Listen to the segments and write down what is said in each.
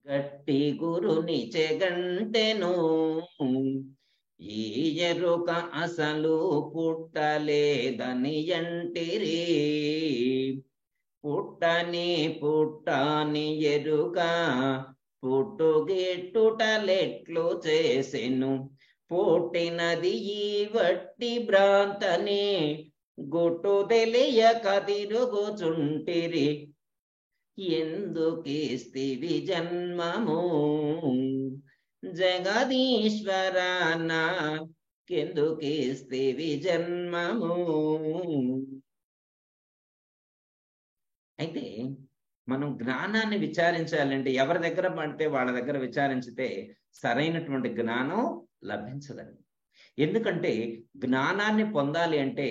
గట్టి గురుని చెగంటెను ఈ ఎరుక అసలు పుట్టలేదని ఎంటిరి పుట్టని ఎరుక పుట్టుగిట్టుటలెట్లు చేసెను పుట్టినది ఈ వట్టి భ్రాంతని గుట్టు తెలియక తిరుగుచుంటిరి ఎందుకిస్తివి జన్మము జగదీశ్వరాన కెందుకిస్తివి జన్మము. అయితే మనం జ్ఞానాన్ని విచారించాలంటే ఎవరి దగ్గర పడితే వాళ్ళ దగ్గర విచారించితే సరైనటువంటి జ్ఞానం లభించదండి. ఎందుకంటే జ్ఞానాన్ని పొందాలి అంటే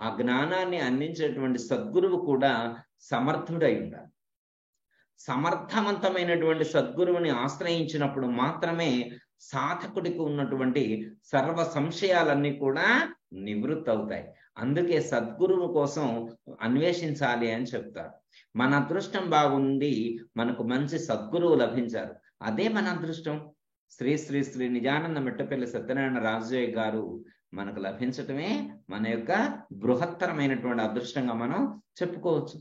ఆ జ్ఞానాన్ని అందించేటువంటి సద్గురువు కూడా సమర్థుడై ఉండాలి. సమర్థవంతమైనటువంటి సద్గురువుని ఆశ్రయించినప్పుడు మాత్రమే సాధకుడికి ఉన్నటువంటి సర్వ సంశయాలన్నీ కూడా నివృత్తి అవుతాయి. అందుకే సద్గురువు కోసం అన్వేషించాలి అని చెప్తారు. మన అదృష్టం బాగుండి మనకు మంచి సద్గురువు లభించారు, అదే మన అదృష్టం. శ్రీ శ్రీ శ్రీ నిజానంద మిట్టపల్లి సత్యనారాయణ రాజయ్య గారు మనకు లభించటమే మన యొక్క బృహత్తరమైనటువంటి అదృష్టంగా మనం చెప్పుకోవచ్చు.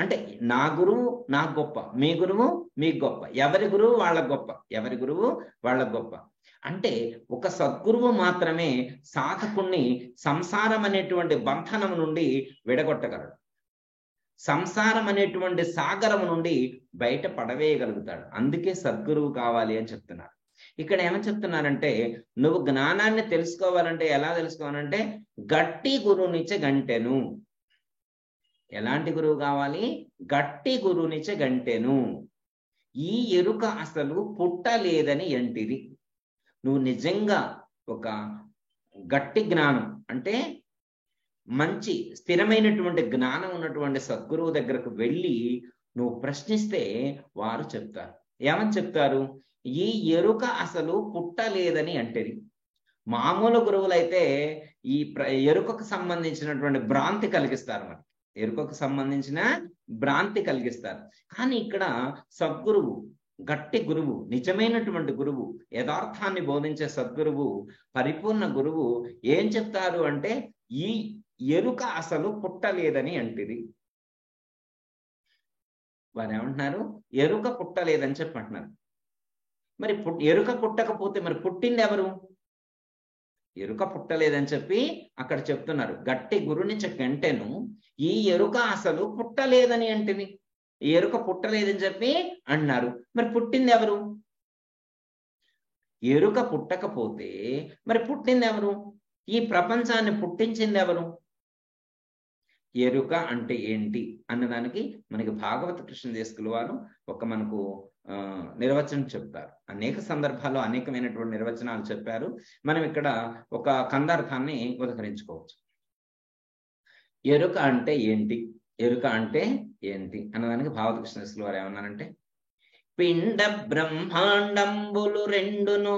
అంటే నా గురువు నాకు గొప్ప, మీ గురువు మీకు గొప్ప, ఎవరి గురువు వాళ్ళకు గొప్ప, ఎవరి గురువు వాళ్ళకు గొప్ప. అంటే ఒక సద్గురువు మాత్రమే సాధకుణ్ణి సంసారం అనేటువంటి బంధనం నుండి విడగొట్టగలడు, సంసారం అనేటువంటి సాగరం నుండి బయట పడవేయగలుగుతాడు. అందుకే సద్గురువు కావాలి అని చెప్తున్నారు. ఇక్కడ ఏమని చెప్తున్నారంటే నువ్వు జ్ఞానాన్ని తెలుసుకోవాలంటే ఎలా తెలుసుకోవాలంటే గట్టి గురువునిచ్చే గంటెను. ఎలాంటి గురువు కావాలి? గట్టి గురువునిచ్చే గంటెను. ఈ ఎరుక అసలు పుట్టలేదని ఎంటిది. నువ్వు నిజంగా ఒక గట్టి జ్ఞానం అంటే మంచి స్థిరమైనటువంటి జ్ఞానం ఉన్నటువంటి సద్గురువు దగ్గరకు వెళ్ళి నువ్వు ప్రశ్నిస్తే వారు చెప్తారు. ఏమని చెప్తారు? ఈ ఎరుక అసలు పుట్టలేదని అంటేది. మామూలు గురువులైతే ఈ ఎరుకకు సంబంధించినటువంటి భ్రాంతి కలిగిస్తారు, మనకి ఎరుకకు సంబంధించిన భ్రాంతి కలిగిస్తారు. కానీ ఇక్కడ సద్గురువు, గట్టి గురువు, నిజమైనటువంటి గురువు, యథార్థాన్ని బోధించే సద్గురువు, పరిపూర్ణ గురువు ఏం చెప్తారు అంటే ఈ ఎరుక అసలు పుట్టలేదని అంటేది. వారు ఏమంటున్నారు? ఎరుక పుట్టలేదని చెప్పంటున్నారు. మరి ఎరుక పుట్టకపోతే మరి పుట్టింది ఎవరు? ఎరుక పుట్టలేదని చెప్పి అక్కడ చెప్తున్నారు. గట్టి గురుని గంటెను ఈ ఎరుక అసలు పుట్టలేదని అంటేది. ఈ ఎరుక పుట్టలేదని చెప్పి అన్నారు. మరి పుట్టింది ఎవరు? ఎరుక పుట్టకపోతే మరి పుట్టింది ఎవరు? ఈ ప్రపంచాన్ని పుట్టించింది ఎవరు? ఎరుక అంటే ఏంటి అన్నదానికి మనకి భాగవత కృష్ణదేశకులు వారు ఒక మనకు నిర్వచనం చెప్తారు. అనేక సందర్భాల్లో అనేకమైనటువంటి నిర్వచనాలు చెప్పారు. మనం ఇక్కడ ఒక కందార్థాన్ని ఉదహరించుకోవచ్చు. ఎరుక అంటే ఏంటి, ఎరుక అంటే ఏంటి అన్నదానికి భాగవత కృష్ణదేశకులు వారు ఏమన్నారంటే పిండ బ్రహ్మాండంబులు రెండును,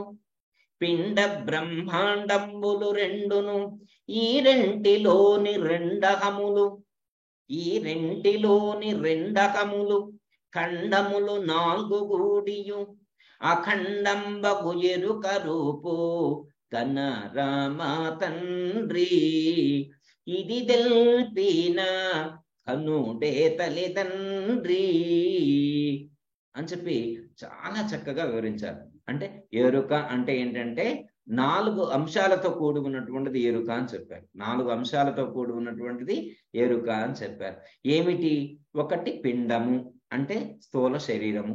పిండ బ్రహ్మాండంబులు రెండును, ఈ రెంటిలోని రెండకములు, ఈ రెంటిలోని రెండకములు, ఖండములు నాలుగు గూడియు అఖండంబగు ఎరుక రూపు తన రామా తండ్రి, ఇది తెల్పిన కనుడే తల్లిదండ్రి అని చెప్పి చాలా చక్కగా వివరించారు. అంటే ఎరుక అంటే ఏంటంటే 4 అంశాలతో కూడి ఉన్నటువంటిది ఎరుక అని చెప్పారు. 4 అంశాలతో కూడి ఉన్నటువంటిది ఎరుక అని చెప్పారు. ఏమిటి? ఒకటి పిండము అంటే స్థూల శరీరము,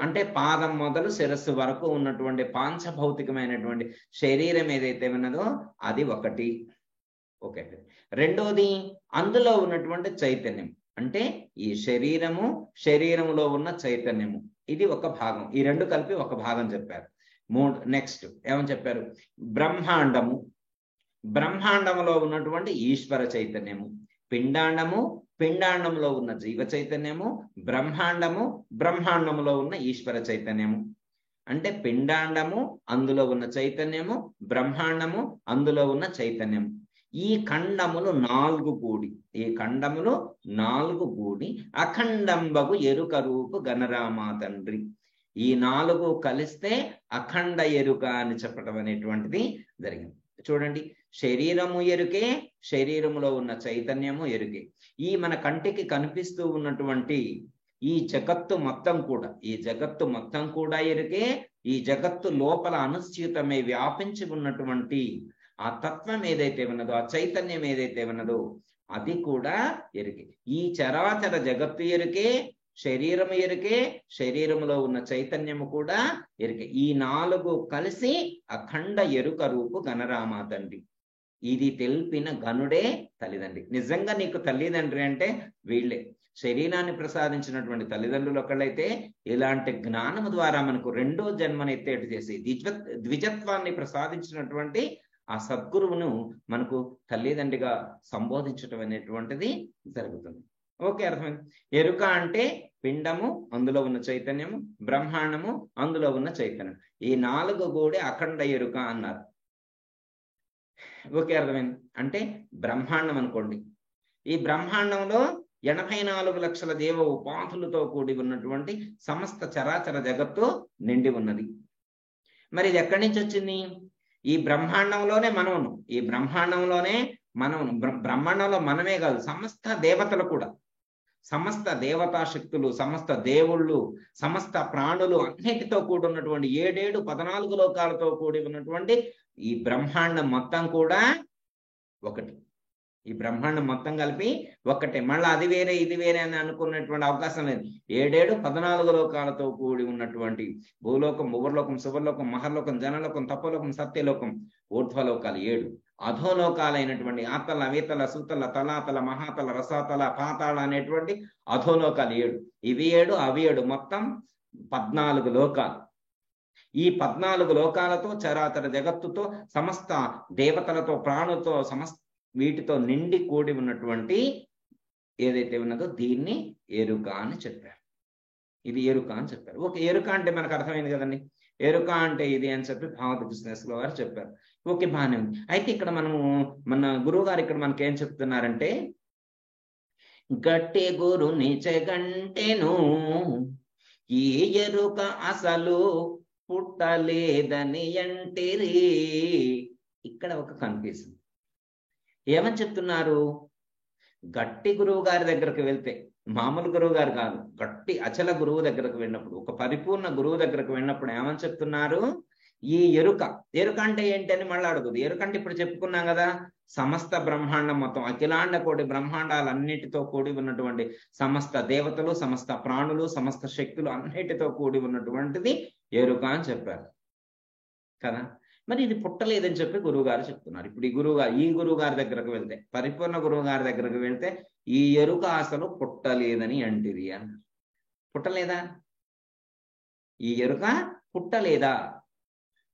అంటే పాదం మొదలు శిరస్సు వరకు ఉన్నటువంటి పాంచభౌతికమైనటువంటి శరీరం ఏదైతే ఉన్నదో అది ఒకటి. రెండోది అందులో ఉన్నటువంటి చైతన్యం, అంటే ఈ శరీరము, శరీరములో ఉన్న చైతన్యము, ఇది ఒక భాగం. ఈ రెండు కలిపి ఒక భాగం చెప్పారు. నెక్స్ట్ ఏమని చెప్పారు? బ్రహ్మాండము, బ్రహ్మాండములో ఉన్నటువంటి ఈశ్వర చైతన్యము, పిండాండము, పిండాండంలో ఉన్న జీవ చైతన్యము, బ్రహ్మాండము, బ్రహ్మాండములో ఉన్న ఈశ్వర చైతన్యము. అంటే పిండాండము అందులో ఉన్న చైతన్యము, బ్రహ్మాండము అందులో ఉన్న చైతన్యము. ఈ ఖండములు 4 కూడి, ఈ ఖండములు 4 కూడి అఖండంబగు ఎరుక రూపు గణరామా తండ్రి. ఈ 4 కలిస్తే అఖండ ఎరుక అని చెప్పడం అనేటువంటిది జరిగింది. చూడండి, శరీరము ఎరుకే, శరీరములో ఉన్న చైతన్యము ఎరుకే. ఈ మన కంటికి కనిపిస్తూ ఉన్నటువంటి ఈ జగత్తు మొత్తం కూడా, ఈ జగత్తు మొత్తం కూడా ఎరుకే. ఈ జగత్తు లోపల అనుశ్చితమై వ్యాపించి ఉన్నటువంటి ఆ తత్వం ఏదైతే ఉన్నదో, ఆ చైతన్యం ఏదైతే ఉన్నదో అది కూడా ఎరుకే. ఈ చరాచర జగత్తు ఎరుకే, శరీరము ఎరుకే, శరీరములో ఉన్న చైతన్యము కూడా ఎరుకే. ఈ 4 కలిసి అఖండ ఎరుక రూపు గణరామా తండ్రి. ఇది తెలిపిన గనుడే తల్లిదండ్రి. నిజంగా నీకు తల్లిదండ్రి అంటే వీళ్ళే. శరీరాన్ని ప్రసాదించినటువంటి తల్లిదండ్రులు ఒకళ్ళైతే, ఇలాంటి జ్ఞానము ద్వారా మనకు 2వ జన్మను ఎత్తేటు చేసి ద్విజత్వాన్ని ప్రసాదించినటువంటి ఆ సద్గురువును మనకు తల్లిదండ్రిగా సంబోధించటం అనేటువంటిది జరుగుతుంది. ఓకే, అర్థమైంది. ఎరుక అంటే పిండము, అందులో ఉన్న చైతన్యము, బ్రహ్మాండము, అందులో ఉన్న చైతన్యం. ఈ 4 కూడా అఖండ ఎరుక అన్నారు. ఓకే, అర్థమైంది. అంటే బ్రహ్మాండం అనుకోండి, ఈ బ్రహ్మాండంలో 84 లక్షల దేవ ఉపాధులతో కూడి ఉన్నటువంటి సమస్త చరాచర జగత్తు నిండి ఉన్నది. మరి ఇది ఎక్కడి నుంచి వచ్చింది? ఈ బ్రహ్మాండంలోనే మనం ఉన్నాం. ఈ బ్రహ్మాండంలోనే మనం, బ్రహ్మాండంలో మనమే కాదు, సమస్త దేవతలు కూడా, సమస్త దేవతా శక్తులు, సమస్త దేవుళ్ళు, సమస్త ప్రాణులు అన్నిటితో కూడి ఉన్నటువంటి 7 14 లోకాలతో కూడి ఉన్నటువంటి ఈ బ్రహ్మాండం మొత్తం కూడా ఒకటి. ఈ బ్రహ్మాండం మొత్తం కలిపి ఒక్కటే. మళ్ళీ అది వేరే ఇది వేరే అని అనుకున్నటువంటి అవకాశం లేదు. 7 14 లోకాలతో కూడి ఉన్నటువంటి భూలోకం, భువర్లోకం, శుభలోకం, మహర్లోకం, జనలోకం, తపలోకం, సత్యలోకం, ఊర్ధ్వలోకాలు 7, అధోలోకాలైనటువంటి ఆతల, వీతల, సుతల, తలాతల, మహాతల, రసాతల, పాతాళ అనేటువంటి అధోలోకాలు 7. ఇవి 7 అవి 7, మొత్తం 14 లోకాలు. ఈ 14 లోకాలతో, చరాచర జగత్తుతో, సమస్త దేవతలతో, ప్రాణులతో, సమస్త వీటితో నిండి కూడి ఉన్నటువంటి ఏదైతే ఉన్నదో దీన్ని ఎరుక అని చెప్పారు. ఇది ఎరుక అని చెప్పారు. ఓకే, ఎరుక అంటే మనకు అర్థమైంది కదండి. ఎరుక అంటే ఇది అని చెప్పి భావత కృష్ణేశ్వర గారు చెప్పారు. ఓకే, బాగానే ఉంది. అయితే ఇక్కడ మనము, మన గురువు గారు ఇక్కడ మనకి ఏం చెప్తున్నారంటే, గట్టి గురుని చెగంటెను ఈ ఎరుక అసలు పుట్టలేదని అంటిరి. ఇక్కడ ఒక కన్ఫ్యూజన్. ఏమని చెప్తున్నారు? గట్టి గురువు గారి దగ్గరకు వెళ్తే, మామూలు గురువు గారు కాదు, గట్టి అచల గురువు దగ్గరకు వెళ్ళినప్పుడు, ఒక పరిపూర్ణ గురువు దగ్గరకు వెళ్ళినప్పుడు ఏమని చెప్తున్నారు? ఈ ఎరుక, ఎరుక అంటే ఏంటి అని మళ్ళీ అడుగుదు. ఎరుక అంటే ఇప్పుడు చెప్పుకున్నాం కదా, సమస్త బ్రహ్మాండం మొత్తం, అఖిలాండ కోటి బ్రహ్మాండాలన్నిటితో కూడి ఉన్నటువంటి సమస్త దేవతలు, సమస్త ప్రాణులు, సమస్త శక్తులు అన్నిటితో కూడి ఉన్నటువంటిది ఎరుక అని చెప్పారు కదా. మరి ఇది పుట్టలేదని చెప్పి గురువు గారు చెప్తున్నారు. ఇప్పుడు ఈ గురువు గారి దగ్గరకు వెళ్తే, పరిపూర్ణ గురువు గారి దగ్గరకు వెళ్తే, ఈ ఎరుక అసలు పుట్టలేదని అంటిది అన్నారు. పుట్టలేదా? ఈ ఎరుక పుట్టలేదా?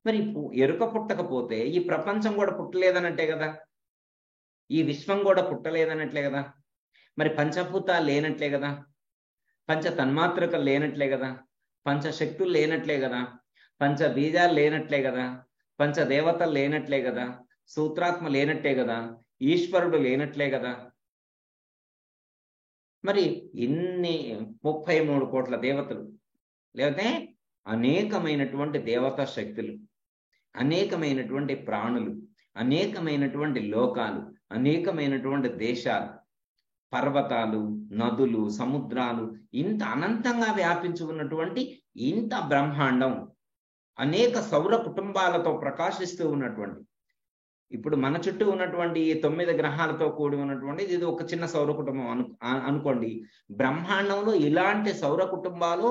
మరి ఎరుక పుట్టకపోతే ఈ ప్రపంచం కూడా పుట్టలేదనట్టే కదా, ఈ విశ్వం కూడా పుట్టలేదనట్లే కదా, మరి పంచభూతాలు లేనట్లే కదా, పంచ తన్మాత్రకలు లేనట్లే కదా, పంచశక్తులు లేనట్లే కదా, పంచ బీజాలు లేనట్లే కదా, పంచదేవతలు లేనట్లే కదా, సూత్రాత్మ లేనట్లే కదా, ఈశ్వరుడు లేనట్లే కదా. మరి ఇన్ని 33 కోట్ల దేవతలు, లేకపోతే అనేకమైనటువంటి దేవతా శక్తులు, అనేకమైనటువంటి ప్రాణులు, అనేకమైనటువంటి లోకాలు, అనేకమైనటువంటి దేశాలు, పర్వతాలు, నదులు, సముద్రాలు, ఇంత అనంతంగా వ్యాపించి ఉన్నటువంటి ఇంత బ్రహ్మాండం, అనేక సౌర కుటుంబాలతో ప్రకాశిస్తూ ఉన్నటువంటి, ఇప్పుడు మన చుట్టూ ఉన్నటువంటి ఈ 9 గ్రహాలతో కూడి ఉన్నటువంటి ఇది ఒక చిన్న సౌర కుటుంబం అనుకోండి. బ్రహ్మాండంలో ఇలాంటి సౌర కుటుంబాలు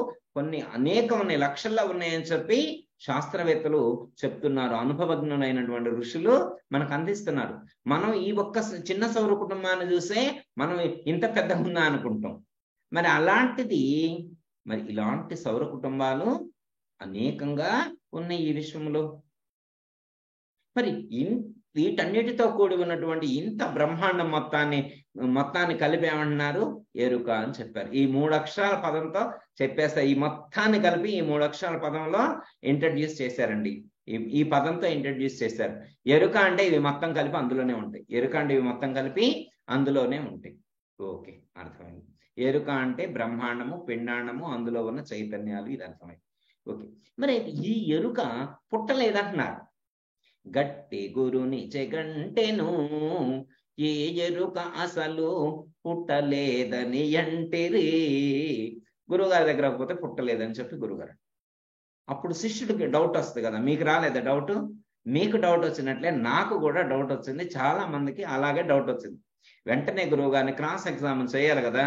అనేక ఉన్నాయి, లక్షల్లో ఉన్నాయని చెప్పి శాస్త్రవేత్తలు చెప్తున్నారు. అనుభవజ్ఞులైనటువంటి ఋషులు మనకు అందిస్తున్నారు. మనం ఈ ఒక్క చిన్న సౌర కుటుంబాన్ని చూసే మనం ఇంత పెద్దగా ఉందా అనుకుంటాం. మరి అలాంటిది, మరి ఇలాంటి సౌర కుటుంబాలు అనేకంగా ఉన్నాయి ఈ విశ్వంలో. మరి వీటన్నిటితో కూడి ఉన్నటువంటి ఇంత బ్రహ్మాండం మొత్తాన్ని కలిపి ఏమంటున్నారు? ఎరుక అని చెప్పారు. ఈ 3 అక్షరాల పదంతో చెప్పేస్తా. ఈ మొత్తాన్ని కలిపి ఈ 3 అక్షరాల పదంలో ఇంట్రడ్యూస్ చేశారండి. ఈ పదంతో ఇంట్రడ్యూస్ చేశారు. ఎరుక అంటే ఇవి మొత్తం కలిపి అందులోనే ఉంటాయి. ఎరుక అంటే ఇవి మొత్తం కలిపి అందులోనే ఉంటాయి. ఓకే, అర్థమైంది. ఎరుక అంటే బ్రహ్మాండము, పిండాండము, అందులో ఉన్న చైతన్యాలు, ఇది అర్థమైంది. ఓకే, మరి ఈ ఎరుక పుట్టలేదంటున్నారు. గట్టి గురుని చెగంటెను ఏ ఎరుక అసలు పుట్టలేదని అంటిరి. గురువుగారి దగ్గర పోతే పుట్టలేదని చెప్పి గురుగారు. అప్పుడు శిష్యుడికి డౌట్ వస్తుంది కదా, మీకు రాలేదా డౌట్? మీకు డౌట్ వచ్చినట్లే నాకు కూడా డౌట్ వచ్చింది, చాలా మందికి అలాగే డౌట్ వచ్చింది. వెంటనే గురువు గారిని క్రాస్ ఎగ్జామిన్ చేయాలి కదా,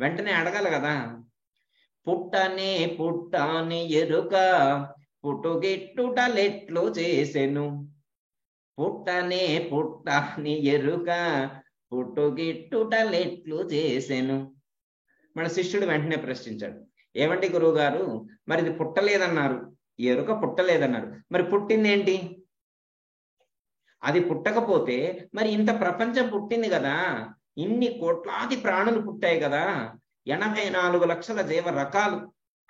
వెంటనే అడగాలి కదా. పుట్టనే పుట్టాని ఎరుక పుట్టుగిట్టుటలెట్లు చేసెను, పుట్టనే పుట్టాని ఎరుక పుట్టుగిట్టుటలెట్లు చేసెను. మన శిష్యుడు వెంటనే ప్రశ్నించాడు, ఏమండి గురువు గారు, మరి ఇది పుట్టలేదన్నారు, ఈ ఎరుక పుట్టలేదన్నారు, మరి పుట్టింది ఏంటి? అది పుట్టకపోతే మరి ఇంత ప్రపంచం పుట్టింది కదా, ఇన్ని కోట్లాది ప్రాణులు పుట్టాయి కదా, 84 లక్షల జీవ రకాలు,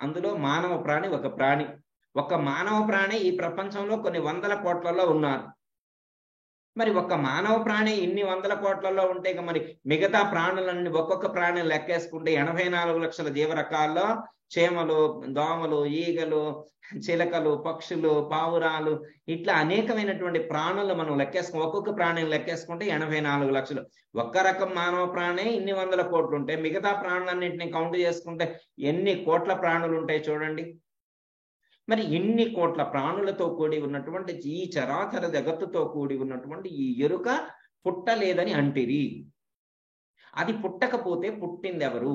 అందులో మానవ ప్రాణి ఒక ప్రాణి. ఒక మానవ ప్రాణి ఈ ప్రపంచంలో కొన్ని వందల కోట్లలో ఉన్నారు. మరి ఒక మానవ ప్రాణి ఇన్ని వందల కోట్లలో ఉంటే మరి మిగతా ప్రాణులన్నీ ఒక్కొక్క ప్రాణిని లెక్కేసుకుంటే 84 లక్షల జీవరకాల్లో చేమలు, దోమలు, ఈగలు, చిలకలు, పక్షులు, పావురాలు, ఇట్లా అనేకమైనటువంటి ప్రాణులు మనం లెక్కేసుకుని ఒక్కొక్క ప్రాణిని లెక్కేసుకుంటే 84 లక్షలు. ఒక్క రకం మానవ ప్రాణి ఇన్ని వందల కోట్లు ఉంటాయి, మిగతా ప్రాణులన్నింటినీ కౌంట్ చేసుకుంటే ఎన్ని కోట్ల ప్రాణులు ఉంటాయి చూడండి. మరి ఇన్ని కోట్ల ప్రాణులతో కూడి ఉన్నటువంటి ఈ చరాచర జగత్తుతో కూడి ఉన్నటువంటి ఈ ఎరుక పుట్టలేదని అంటిరి. అది పుట్టకపోతే పుట్టింది ఎవరు?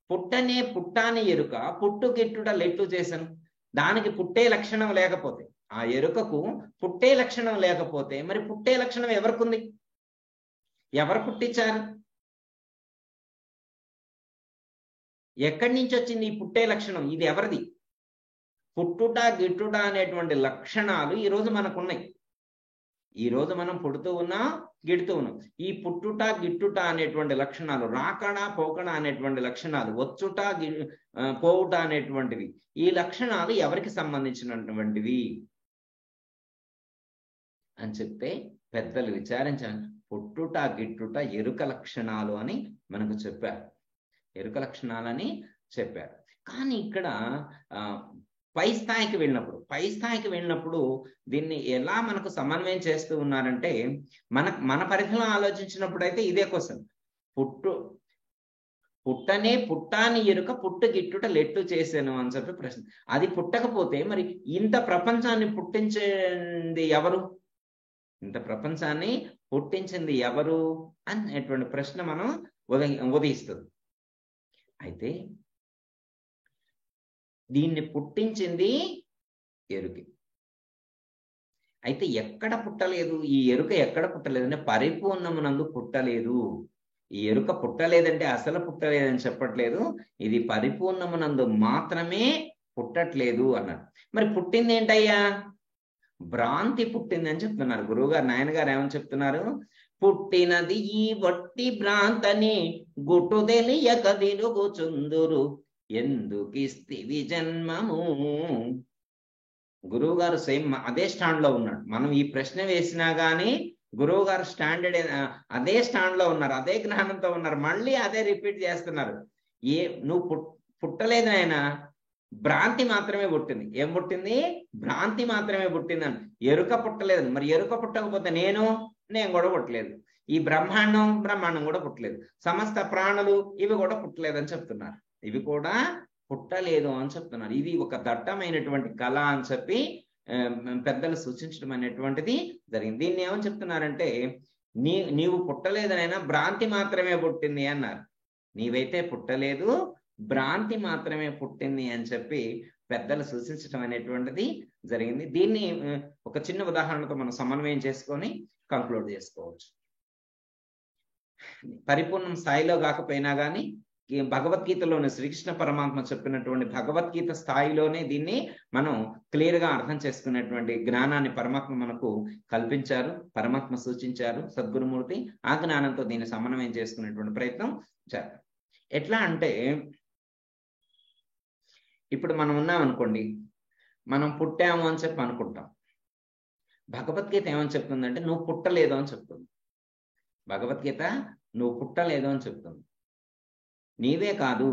పుట్టనే పుట్టాని ఎరుక పుట్టుగిట్టుట లెట్లు చేశాను. దానికి పుట్టే లక్షణం లేకపోతే, ఆ ఎరుకకు పుట్టే లక్షణం లేకపోతే మరి పుట్టే లక్షణం ఎవరికుంది? ఎవరు పుట్టించారు? ఎక్కడి నుంచి వచ్చింది ఈ పుట్టే లక్షణం? ఇది ఎవరిది? పుట్టుట గిట్టుట అనేటువంటి లక్షణాలు ఈరోజు మనకున్నాయి. ఈరోజు మనం పుడుతూ ఉన్నాం, గిడుతూ ఉన్నాం. ఈ పుట్టుట గిట్టుట అనేటువంటి లక్షణాలు, రాకడా పోకడా అనేటువంటి లక్షణాలు, వచ్చుట పోవుట అనేటువంటివి, ఈ లక్షణాలు ఎవరికి సంబంధించినటువంటివి అని చెప్తే పెద్దలు విచారించారు. పుట్టుట గిట్టుట ఎరుక లక్షణాలు అని మనకు చెప్పారు, ఎరుక లక్షణాలని చెప్పారు. కానీ ఇక్కడ పై స్థాయికి వెళ్ళినప్పుడు దీన్ని ఎలా మనకు సమన్వయం చేస్తూ ఉన్నారంటే, మన పరిధిలో ఆలోచించినప్పుడు అయితే ఇదే క్వశ్చన్, పుట్టనే పుట్టాని ఎరుక పుట్టు గిట్టుట లెట్టు చేశాను అని చెప్పి ప్రశ్న. అది పుట్టకపోతే మరి ఇంత ప్రపంచాన్ని పుట్టించింది ఎవరు? ఇంత ప్రపంచాన్ని పుట్టించింది ఎవరు అనేటువంటి ప్రశ్న మనం ఉదయిస్తుంది. అయితే దీన్ని పుట్టించింది ఎరుకే. అయితే ఎక్కడ పుట్టలేదు? ఈ ఎరుక ఎక్కడ పుట్టలేదంటే పరిపూర్ణమునందు పుట్టలేదు. ఈ ఎరుక పుట్టలేదంటే అసలు పుట్టలేదని చెప్పట్లేదు, ఇది పరిపూర్ణమునందు మాత్రమే పుట్టట్లేదు అన్నారు. మరి పుట్టింది ఏంటయ్యా? భ్రాంతి పుట్టింది అని చెప్తున్నారు గురువుగారు. నాయన గారు ఏమని చెప్తున్నారు? పుట్టినది ఈ వట్టి భ్రాంతని గుట్టు తెలియక తిరుగుచుందురు ఎందుకిస్తివి జన్మము. గురువు గారు సేమ్ అదే స్టాండ్ లో ఉన్నాడు. మనం ఈ ప్రశ్న వేసినా గానీ గురువు గారు స్టాండర్డ్ అదే స్టాండ్ లో ఉన్నారు, అదే జ్ఞానంతో ఉన్నారు, మళ్ళీ అదే రిపీట్ చేస్తున్నారు. నువ్వు పుట్టలేదు ఆయన, భ్రాంతి మాత్రమే పుట్టింది. ఏం పుట్టింది? భ్రాంతి మాత్రమే పుట్టిందని. ఎరుక పుట్టలేదు. మరి ఎరుక పుట్టకపోతే నేను కూడా పుట్టలేదు, ఈ బ్రహ్మాండం కూడా పుట్టలేదు, సమస్త ప్రాణులు ఇవి కూడా పుట్టలేదని చెప్తున్నారు. ఇవి కూడా పుట్టలేదు అని చెప్తున్నారు. ఇది ఒక దట్టమైనటువంటి కళ అని చెప్పి పెద్దలు సూచించడం అనేటువంటిది జరిగింది. దీన్ని ఏమని చెప్తున్నారంటే, నీవు పుట్టలేదనైనా భ్రాంతి మాత్రమే పుట్టింది అన్నారు. నీవైతే పుట్టలేదు, భ్రాంతి మాత్రమే పుట్టింది అని చెప్పి పెద్దలు సూచించడం అనేటువంటిది జరిగింది. దీన్ని ఒక చిన్న ఉదాహరణతో మనం సమన్వయం చేసుకొని కంక్లూడ్ చేసుకోవచ్చు. పరిపూర్ణం స్థాయిలో కాకపోయినా కానీ భగవద్గీతలోని శ్రీకృష్ణ పరమాత్మ చెప్పినటువంటి భగవద్గీత స్థాయిలోనే దీన్ని మనం క్లియర్ గా అర్థం చేసుకునేటువంటి జ్ఞానాన్ని పరమాత్మ మనకు కల్పించారు, పరమాత్మ సూచించారు సద్గురుమూర్తి. ఆ జ్ఞానంతో దీన్ని సమన్వయం చేసుకునేటువంటి ప్రయత్నం చేద్దాం. ఎట్లా అంటే, ఇప్పుడు మనం ఉన్నాం అనుకోండి, మనం పుట్టాము అని చెప్పి అనుకుంటాం. భగవద్గీత ఏమని చెప్తుందంటే నువ్వు పుట్టలేదు అని చెప్తుంది. భగవద్గీత నువ్వు పుట్టలేదు అని చెప్తుంది. నీవే కాదు,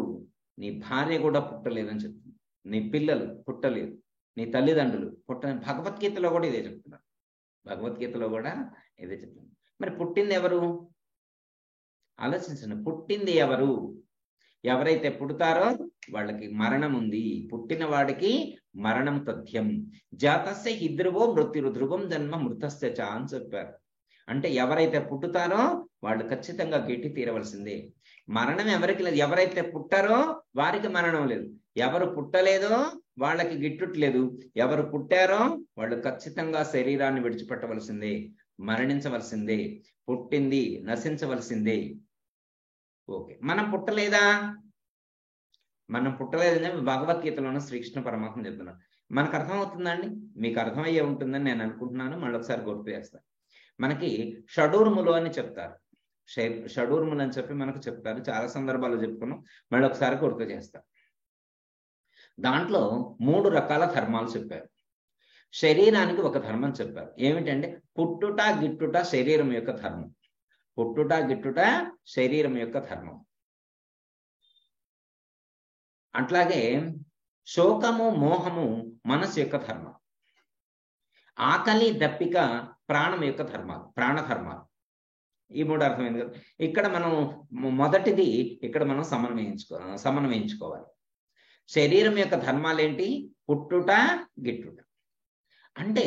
నీ భార్య కూడా పుట్టలేదని చెప్తుంది, నీ పిల్లలు పుట్టలేదు, నీ తల్లిదండ్రులు పుట్టని. భగవద్గీతలో కూడా ఇదే చెప్తున్నారు. భగవద్గీతలో కూడా ఇదే చెప్తుంది. మరి పుట్టింది ఎవరు? ఆలోచించండి, పుట్టింది ఎవరు? ఎవరైతే పుడతారో వాళ్ళకి మరణం ఉంది. పుట్టిన వాడికి మరణం తథ్యం. జాతస్య హి ధ్రువో మృత్యు ధ్రువం జన్మ మృతస్య చ అని చెప్పారు. అంటే ఎవరైతే పుట్టుతారో వాళ్ళు ఖచ్చితంగా గిట్టి తీరవలసిందే. మరణం ఎవరికి లేదు. ఎవరైతే పుట్టారో వారికి మరణం లేదు. ఎవరు పుట్టలేదో వాళ్ళకి గిట్టుట్లేదు. ఎవరు పుట్టారో వాళ్ళు ఖచ్చితంగా శరీరాన్ని విడిచిపెట్టవలసిందే, మరణించవలసిందే, పుట్టింది నశించవలసిందే. ఓకే, మనం పుట్టలేదా? మనం పుట్టలేదని భగవద్గీతలోనే శ్రీకృష్ణ పరమాత్మ చెప్తున్నారు. మనకు అర్థమవుతుందండి? మీకు అర్థమయ్యే ఉంటుందని నేను అనుకుంటున్నాను. మళ్ళీ ఒకసారి గుర్తు చేస్తాను. మనకి షడూర్ములు అని చెప్తారు. షడూర్ములు అని చెప్పి మనకు చెప్తారు. చాలా సందర్భాలు చెప్పుకున్నాం. మళ్ళీ ఒకసారి గుర్తు చేస్తాను. దాంట్లో 3 రకాల ధర్మాలు చెప్పారు. శరీరానికి ఒక ధర్మం చెప్పారు. ఏమిటంటే పుట్టుట గిట్టుట శరీరం యొక్క ధర్మం. పుట్టుట గిట్టుట శరీరం యొక్క ధర్మం. అట్లాగే శోకము మోహము మనసు యొక్క ధర్మం. ఆకలి దప్పిక ప్రాణం యొక్క ధర్మాలు, ప్రాణధర్మాలు. ఈ 3 అర్థమైంది కదా. ఇక్కడ మనం మొదటిది ఇక్కడ మనం సమన్వయించుకోవాలి. శరీరం యొక్క ధర్మాలు ఏంటి? పుట్టుట గిట్టుట. అంటే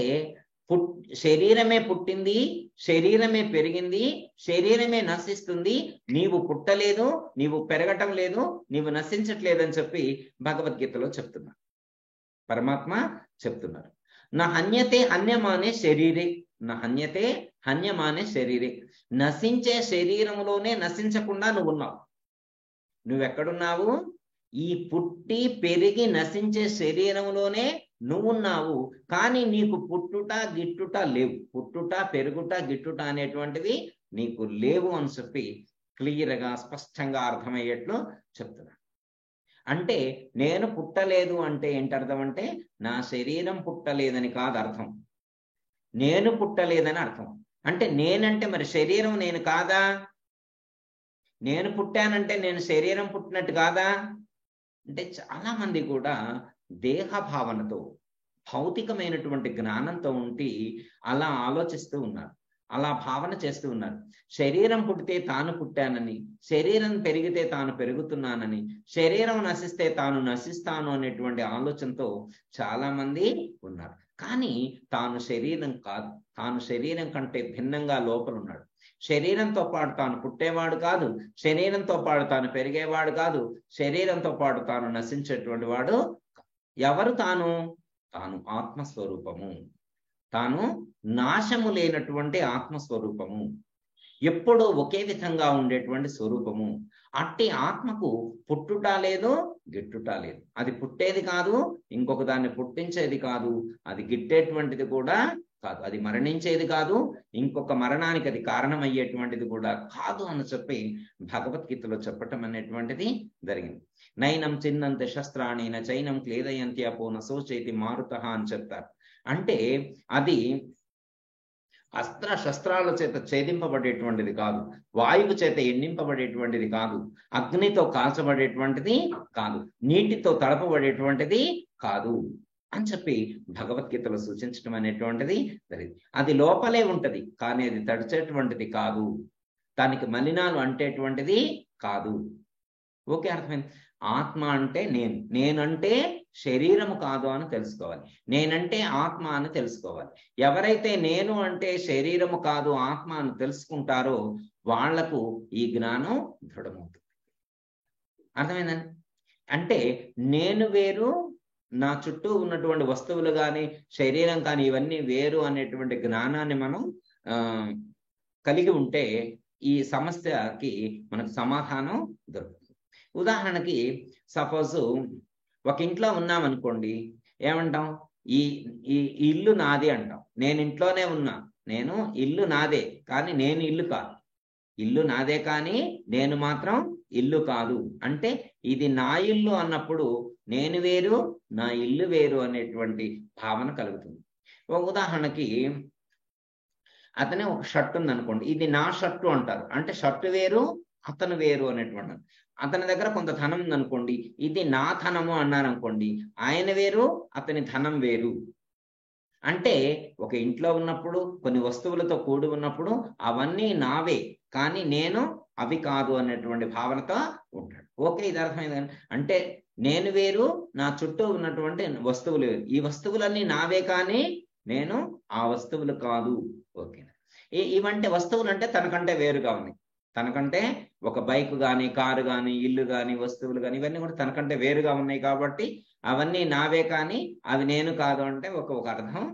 శరీరమే పుట్టింది, శరీరమే పెరిగింది, శరీరమే నశిస్తుంది. నీవు పుట్టలేదు, నీవు పెరగటం లేదు, నీవు నశించట్లేదు అని చెప్పి భగవద్గీతలో చెప్తున్నారు, పరమాత్మ చెప్తున్నారు. నా హన్యతే హన్యమానే శరీరే, నా హన్యతే హన్యమానే శరీరే. నశించే శరీరంలోనే నశించకుండా నువ్వు ఉన్నావు. నువ్వెక్కడున్నావు? ఈ పుట్టి పెరిగి నశించే శరీరంలోనే నువ్వున్నావు. కానీ నీకు పుట్టుట గిట్టుట లేవు. పుట్టుట పెరుగుట గిట్టుట అనేటువంటివి నీకు లేవు అని చెప్పి క్లియర్గా స్పష్టంగా అర్థమయ్యేట్లు చెప్తున్నా. అంటే నేను పుట్టలేదు అంటే ఏంటి అర్థం? అంటే నా శరీరం పుట్టలేదని కాదు అర్థం, నేను పుట్టలేదని అర్థం. అంటే నేనంటే మరి శరీరం నేను కాదా? నేను పుట్టానంటే నేను శరీరం పుట్టినట్టు కాదా? అంటే చాలా మంది కూడా దేహ భావనతో, భౌతికమైనటువంటి జ్ఞానంతో ఉండి అలా ఆలోచిస్తూ ఉన్నారు, అలా భావన చేస్తూ ఉన్నారు. శరీరం పుట్టితే తాను పుట్టానని, శరీరం పెరిగితే తాను పెరుగుతున్నానని, శరీరం నశిస్తే తాను నశిస్తాను అనేటువంటి ఆలోచనతో చాలా మంది ఉన్నారు. కానీ తాను శరీరం కాదు, తాను శరీరం కంటే భిన్నంగా లోపల ఉన్నాడు. శరీరంతో పాటు తాను పుట్టేవాడు కాదు, శరీరంతో పాటు తాను పెరిగేవాడు కాదు, శరీరంతో పాటు తాను నశించేటువంటి వాడు. ఎవరు తాను? తాను ఆత్మస్వరూపము, తాను నాశము లేనటువంటి ఆత్మస్వరూపము, ఎప్పుడూ ఒకే విధంగా ఉండేటువంటి స్వరూపము. అట్టి ఆత్మకు పుట్టుట లేదు, గిట్టుట లేదు. అది పుట్టేది కాదు, ఇంకొక దాన్ని పుట్టించేది కాదు, అది గిట్టేటువంటిది కూడా కాదు, అది మరణించేది కాదు, ఇంకొక మరణానికి అది కారణమయ్యేటువంటిది కూడా కాదు అని చెప్పి భగవద్గీతలో చెప్పటం అనేటువంటిది జరిగింది. నైనం చిన్నంత శస్త్రాణి న చైనం క్లేదయంతి అపో నశోచైతి మారుతః అని చెప్తారు. అంటే అది అస్త్ర శస్త్రాల చేత ఛేదింపబడేటువంటిది కాదు, వాయువు చేత ఎండింపబడేటువంటిది కాదు, అగ్నితో కాల్చబడేటువంటిది కాదు, నీటితో తడపబడేటువంటిది కాదు అని చెప్పి భగవద్గీతలో సూచించడం అనేటువంటిది జరిగింది. అది లోపలే ఉంటది, కానీ అది తడిచేటువంటిది కాదు, దానికి మలినాలు అంటేటువంటిది కాదు. ఓకే, అర్థమైంది. ఆత్మ అంటే నేను, నేనంటే శరీరము కాదు అని తెలుసుకోవాలి, నేనంటే ఆత్మ అని తెలుసుకోవాలి. ఎవరైతే నేను అంటే శరీరము కాదు ఆత్మ అని తెలుసుకుంటారో వాళ్లకు ఈ జ్ఞానం దృఢమవుతుంది. అర్థమైందండి? అంటే నేను వేరు, నా చుట్టూ ఉన్నటువంటి వస్తువులు కానీ శరీరం కానీ ఇవన్నీ వేరు అనేటువంటి జ్ఞానాన్ని మనం కలిగి ఉంటే ఈ సమస్యకి మనకు సమాధానం దొరుకుతుంది. ఉదాహరణకి సపోజ్ ఒక ఇంట్లో ఉన్నాం అనుకోండి, ఏమంటాం? ఈ ఇల్లు నాది అంటాం. నేను ఇంట్లోనే ఉన్నా, నేను ఇల్లు నాదే కానీ నేను ఇల్లు కాదు. ఇల్లు నాదే కానీ నేను మాత్రం ఇల్లు కాదు. అంటే ఇది నా ఇల్లు అన్నప్పుడు నేను వేరు, నా ఇల్లు వేరు అనేటువంటి భావన కలుగుతుంది. ఒక ఉదాహరణకి అతనే ఒక షర్ట్ ఉంది అనుకోండి, ఇది నా షర్టు అంటారు. అంటే షర్టు వేరు, అతను వేరు అనేటువంటి. అతని దగ్గర కొంత ధనం ఉందనుకోండి, ఇది నా ధనము అన్నారు అనుకోండి, ఆయన వేరు, అతని ధనం వేరు. అంటే ఒక ఇంట్లో ఉన్నప్పుడు కొన్ని వస్తువులతో కూడి ఉన్నప్పుడు అవన్నీ నావే, కానీ నేను అవి కాదు అనేటువంటి భావనతో ఉంటాడు. ఓకే, ఇది అర్థమైంది. అంటే నేను వేరు, నా చుట్టూ ఉన్నటువంటి వస్తువులు వేరు. ఈ వస్తువులన్నీ నావే కానీ నేను ఆ వస్తువులు కాదు. ఓకే, ఇవంటే వస్తువులు అంటే తనకంటే వేరుగా ఉన్నాయి. తనకంటే ఒక బైక్ కానీ, కారు కానీ, ఇల్లు కానీ, వస్తువులు కానీ ఇవన్నీ కూడా తనకంటే వేరుగా ఉన్నాయి కాబట్టి అవన్నీ నావే కానీ అవి నేను కాదు అంటే ఒక అర్థం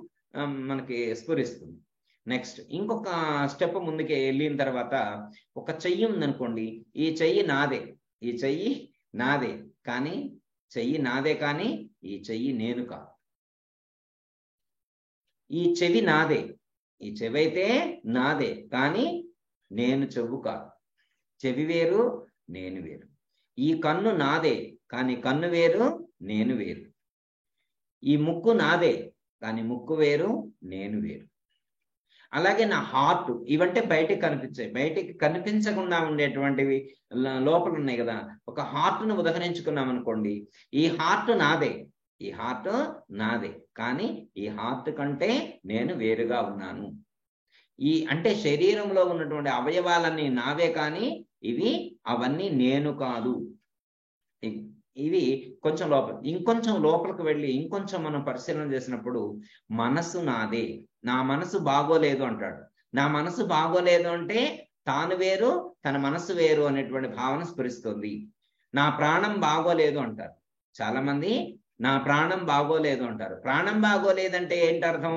మనకి స్ఫురిస్తుంది. నెక్స్ట్ ఇంకొక స్టెప్ ముందుకి వెళ్ళిన తర్వాత, ఒక చెయ్యి ఉందనుకోండి, ఈ చెయ్యి నాదే, ఈ చెయ్యి నాదే కానీ చెయ్యి నాదే కానీ ఈ చెయ్యి నేను కాదు. ఈ చెవి నాదే, ఈ చెవి అయితే నాదే కానీ నేను చెవు కాదు. చెవి వేరు, నేను వేరు. ఈ కన్ను నాదే కానీ కన్ను వేరు, నేను వేరు. ఈ ముక్కు నాదే కానీ ముక్కు వేరు, నేను వేరు. అలాగే నా హార్ట్, ఇవంటే బయటికి కనిపించాయి, బయటికి కనిపించకుండా ఉండేటువంటివి లోపల ఉన్నాయి కదా. ఒక హార్ట్ను ఉదహరించుకున్నాం అనుకోండి, ఈ హార్ట్ నాదే, ఈ హార్ట్ నాదే కానీ ఈ హార్ట్ కంటే నేను వేరుగా ఉన్నాను. అంటే శరీరంలో ఉన్నటువంటి అవయవాలన్నీ నావే కానీ ఇవి అవన్నీ నేను కాదు. ఇవి కొంచెం ఇంకొంచెం లోపలికి వెళ్ళి ఇంకొంచెం మనం పరిశీలన చేసినప్పుడు, మనసు నాదే, నా మనసు బాగోలేదు అంటాడు. నా మనసు బాగోలేదు అంటే తాను వేరు, తన మనసు వేరు అనేటువంటి భావన స్ఫురిస్తుంది. నా ప్రాణం బాగోలేదు అంటారు చాలా మంది. నా ప్రాణం బాగోలేదు అంటారు. ప్రాణం బాగోలేదంటే ఏంటి అర్థం?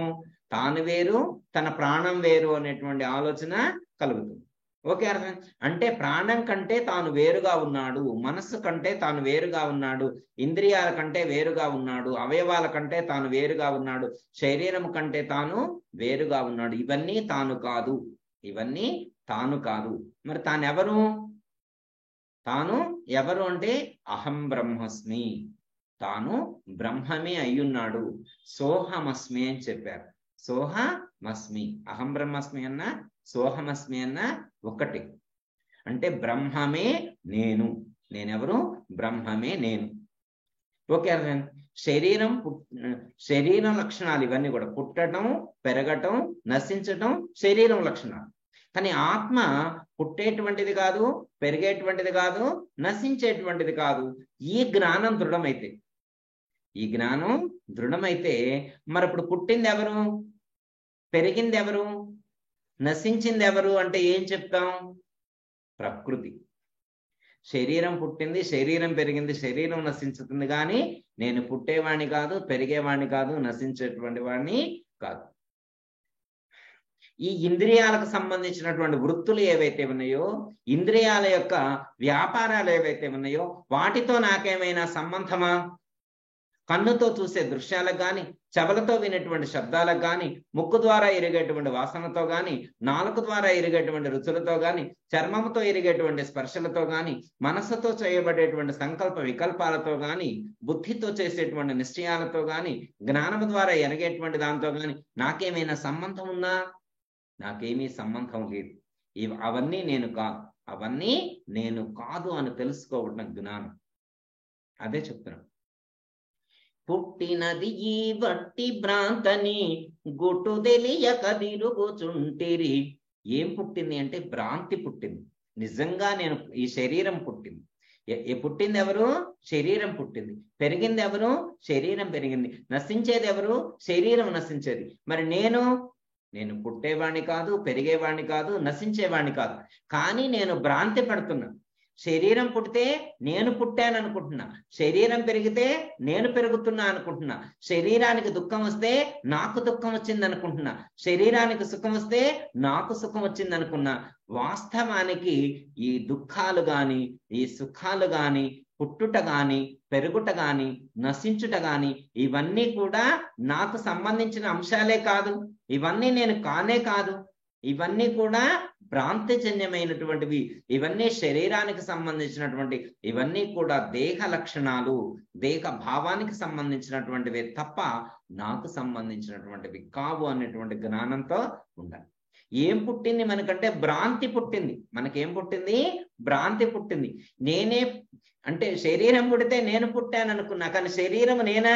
తాను వేరు, తన ప్రాణం వేరు అనేటువంటి ఆలోచన కలుగుతుంది. ఓకే, అర్థం. అంటే ప్రాణం కంటే తాను వేరుగా ఉన్నాడు, మనస్సు కంటే తాను వేరుగా ఉన్నాడు, ఇంద్రియాల కంటే వేరుగా ఉన్నాడు, అవయవాల కంటే తాను వేరుగా ఉన్నాడు, శరీరం కంటే తాను వేరుగా ఉన్నాడు. ఇవన్నీ తాను కాదు, ఇవన్నీ తాను కాదు. మరి తానెవరు? తాను ఎవరు అంటే అహం బ్రహ్మస్మి, తాను బ్రహ్మమే అయ్యున్నాడు. సోహమస్మి అని చెప్పారు. సోహమస్మి, అహం బ్రహ్మస్మి అన్న సోహమస్మి అన్న ఒకటి. అంటే బ్రహ్మమే నేను. నేనెవరు? బ్రహ్మమే నేను. ఓకే, శరీరం లక్షణాలు ఇవన్నీ కూడా పుట్టడం, పెరగటం, నశించటం శరీరం లక్షణాలు. కానీ ఆత్మ పుట్టేటువంటిది కాదు, పెరిగేటువంటిది కాదు, నశించేటువంటిది కాదు. ఈ జ్ఞానం దృఢమైతే, ఈ జ్ఞానం దృఢమైతే మరి ఇప్పుడు పుట్టింది ఎవరు, పెరిగింది ఎవరు, నశించింది ఎవరు అంటే ఏం చెప్తాం? ప్రకృతి. శరీరం పుట్టింది, శరీరం పెరిగింది, శరీరం నశించుతుంది, కానీ నేను పుట్టేవాణ్ణి కాదు, పెరిగేవాణ్ణి కాదు, నశించేటువంటి వాడిని కాదు. ఈ ఇంద్రియాలకు సంబంధించినటువంటి వృత్తులు ఏవైతే ఉన్నాయో, ఇంద్రియాల యొక్క వ్యాపారాలు ఏవైతే ఉన్నాయో వాటితో నాకేమైనా సంబంధమా? కన్నుతో చూసే దృశ్యాలకు కానీ, చెవులతో వినేటువంటి శబ్దాలకు కానీ, ముక్కు ద్వారా ఎరిగేటువంటి వాసనతో కానీ, నాలుక ద్వారా ఎరిగేటువంటి రుచులతో కానీ, చర్మముతో ఎరిగేటువంటి స్పర్శలతో కానీ, మనస్సుతో చేయబడేటువంటి సంకల్ప వికల్పాలతో కానీ, బుద్ధితో చేసేటువంటి నిశ్చయాలతో కానీ, జ్ఞానము ద్వారా ఎరగేటువంటి దాంతో కానీ నాకేమైనా సంబంధం ఉందా? నాకేమీ సంబంధం లేదు. అవన్నీ నేను కాదు, అవన్నీ నేను కాదు అని తెలుసుకోవడం జ్ఞానం. అదే చెప్తున్నాను. పుట్టినది ఈ వట్టి భ్రాంతని గుట్టు తెలియక తిరుగుచుంటిరి. ఏం పుట్టింది అంటే భ్రాంతి పుట్టింది. నిజంగా నేను ఈ శరీరం పుట్టింది. పుట్టింది ఎవరు? శరీరం పుట్టింది. పెరిగింది ఎవరు? శరీరం పెరిగింది. నశించేది ఎవరు? శరీరం నశించేది. మరి నేను పుట్టేవాణ్ణి కాదు, పెరిగేవాణ్ణి కాదు, నశించేవాణ్ణి కాదు, కానీ నేను భ్రాంతి పడుతున్నా. శరీరం పుట్టితే నేను పుట్టాను అనుకుంటున్నా, శరీరం పెరిగితే నేను పెరుగుతున్నా అనుకుంటున్నా, శరీరానికి దుఃఖం వస్తే నాకు దుఃఖం వచ్చింది అనుకుంటున్నా, శరీరానికి సుఖం వస్తే నాకు సుఖం వచ్చింది అనుకున్నా. వాస్తవానికి ఈ దుఃఖాలు గాని, ఈ సుఖాలు గాని, పుట్టుట గాని, పెరుగుట గాని, నశించుట గాని ఇవన్నీ కూడా నాకు సంబంధించిన అంశాలే కాదు, ఇవన్నీ నేను కానే కాదు. ఇవన్నీ కూడా భ్రాంతిజన్యమైనటువంటివి. ఇవన్నీ శరీరానికి సంబంధించినటువంటి, ఇవన్నీ కూడా దేహ లక్షణాలు, దేహ భావానికి సంబంధించినటువంటివి తప్ప నాకు సంబంధించినటువంటివి కావు అనేటువంటి జ్ఞానంతో ఉండాలి. ఏం పుట్టింది మనకంటే? భ్రాంతి పుట్టింది. మనకేం పుట్టింది? భ్రాంతి పుట్టింది. నేనే అంటే శరీరం పుడితే నేను పుట్టాను అనుకున్నా, కానీ శరీరం నేనా?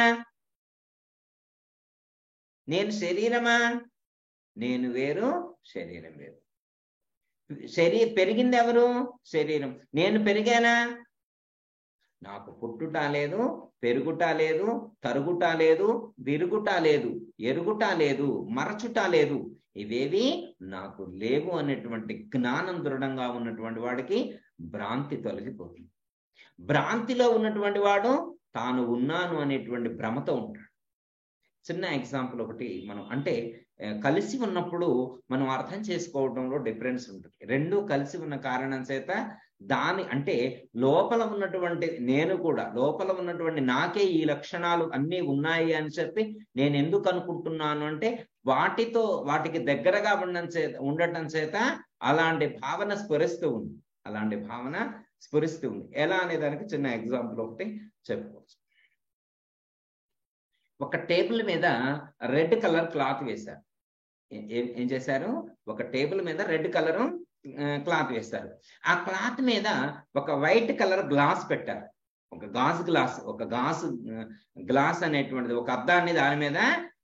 నేను శరీరమా? నేను వేరు, శరీరం వేరు. పెరిగింది ఎవరు? శరీరం. నేను పెరిగానా? నాకు పుట్టుట లేదు, పెరుగుట లేదు, తరుగుట లేదు, విరుగుట లేదు, ఎరుగుట లేదు, మరచుట లేదు. ఇవేవి నాకు లేవు అనేటువంటి జ్ఞానం దృఢంగా ఉన్నటువంటి వాడికి భ్రాంతి తొలగిపోతుంది. భ్రాంతిలో ఉన్నటువంటి వాడు తాను ఉన్నాను అనేటువంటి భ్రమతో ఉంటాడు. చిన్న ఎగ్జాంపుల్ ఒకటి, మనం అంటే కలిసి ఉన్నప్పుడు మనం అర్థం చేసుకోవడంలో డిఫరెన్స్ ఉంటుంది. రెండు కలిసి ఉన్న కారణం చేత దాని అంటే లోపల ఉన్నటువంటి నేను కూడా, లోపల ఉన్నటువంటి నాకే ఈ లక్షణాలు అన్నీ ఉన్నాయి అని చెప్పి నేను ఎందుకు అనుకుంటున్నాను అంటే వాటికి దగ్గరగా ఉండటం చేత అలాంటి భావన స్ఫురిస్తూ ఉంది. అలాంటి భావన స్ఫురిస్తూ ఉంది. ఎలా అనే దానికి చిన్న ఎగ్జాంపుల్ ఒకటి చెప్పుకోవచ్చు. ఒక టేబుల్ మీద రెడ్ కలర్ క్లాత్ వేశారు. ఏం చేశారు? ఒక టేబుల్ మీద రెడ్ కలర్ క్లాత్ వేశారు. ఆ క్లాత్ మీద ఒక వైట్ కలర్ గ్లాస్ పెట్టారు. ఒక గాజు గ్లాస్ అనేటువంటిది, ఒక అద్దాన్ని దాని మీద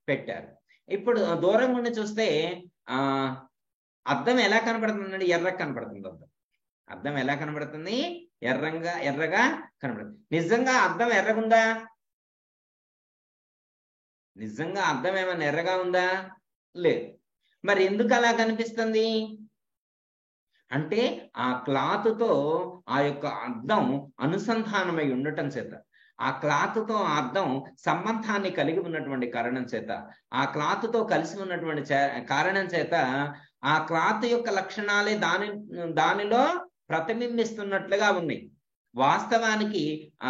పెట్టారు. ఇప్పుడు దూరం నుండి చూస్తే అద్దం ఎలా కనబడుతుందండి? ఎర్రగా కనబడుతుంది. అద్దం ఎలా కనబడుతుంది? ఎర్రగా కనబడుతుంది. నిజంగా అద్దం ఎర్రగుందా? నిజంగా అద్దం ఏమైనా ఎర్రగా ఉందా? లేదు. మరి ఎందుకు అలా కనిపిస్తుంది అంటే ఆ క్లాత్తో ఆ యొక్క అద్దం అనుసంధానమై ఉండటం చేత, ఆ క్లాత్తో ఆ అద్దం సంబంధాన్ని కలిగి ఉన్నటువంటి కారణం చేత, ఆ క్లాత్తో కలిసి ఉన్నటువంటి కారణం చేత ఆ క్లాత్ యొక్క లక్షణాలే దానిలో ప్రతిబింబిస్తున్నట్లుగా ఉన్నాయి. వాస్తవానికి ఆ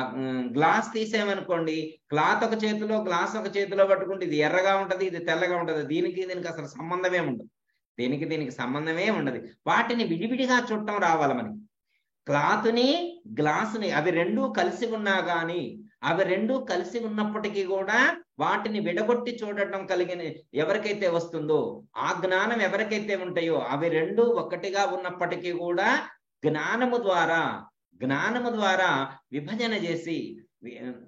గ్లాస్ తీసేమనుకోండి, క్లాత్ ఒక చేతిలో, గ్లాస్ ఒక చేతిలో పట్టుకుంటే ఇది ఎర్రగా ఉంటది, ఇది తెల్లగా ఉంటది. దీనికి అసలు సంబంధమే ఉండదు. దీనికి సంబంధమే ఉండదు. వాటిని విడివిడిగా చూడటం రావాలి మనకి. క్లాత్ని, గ్లాసుని అవి రెండూ కలిసి ఉన్నా కానీ, అవి రెండూ కలిసి ఉన్నప్పటికీ కూడా వాటిని విడగొట్టి చూడటం కలిగిన ఎవరికైతే వస్తుందో, ఆ జ్ఞానం ఎవరికైతే ఉంటాయో, అవి రెండూ ఒక్కటిగా ఉన్నప్పటికీ కూడా జ్ఞానము ద్వారా విభజన చేసి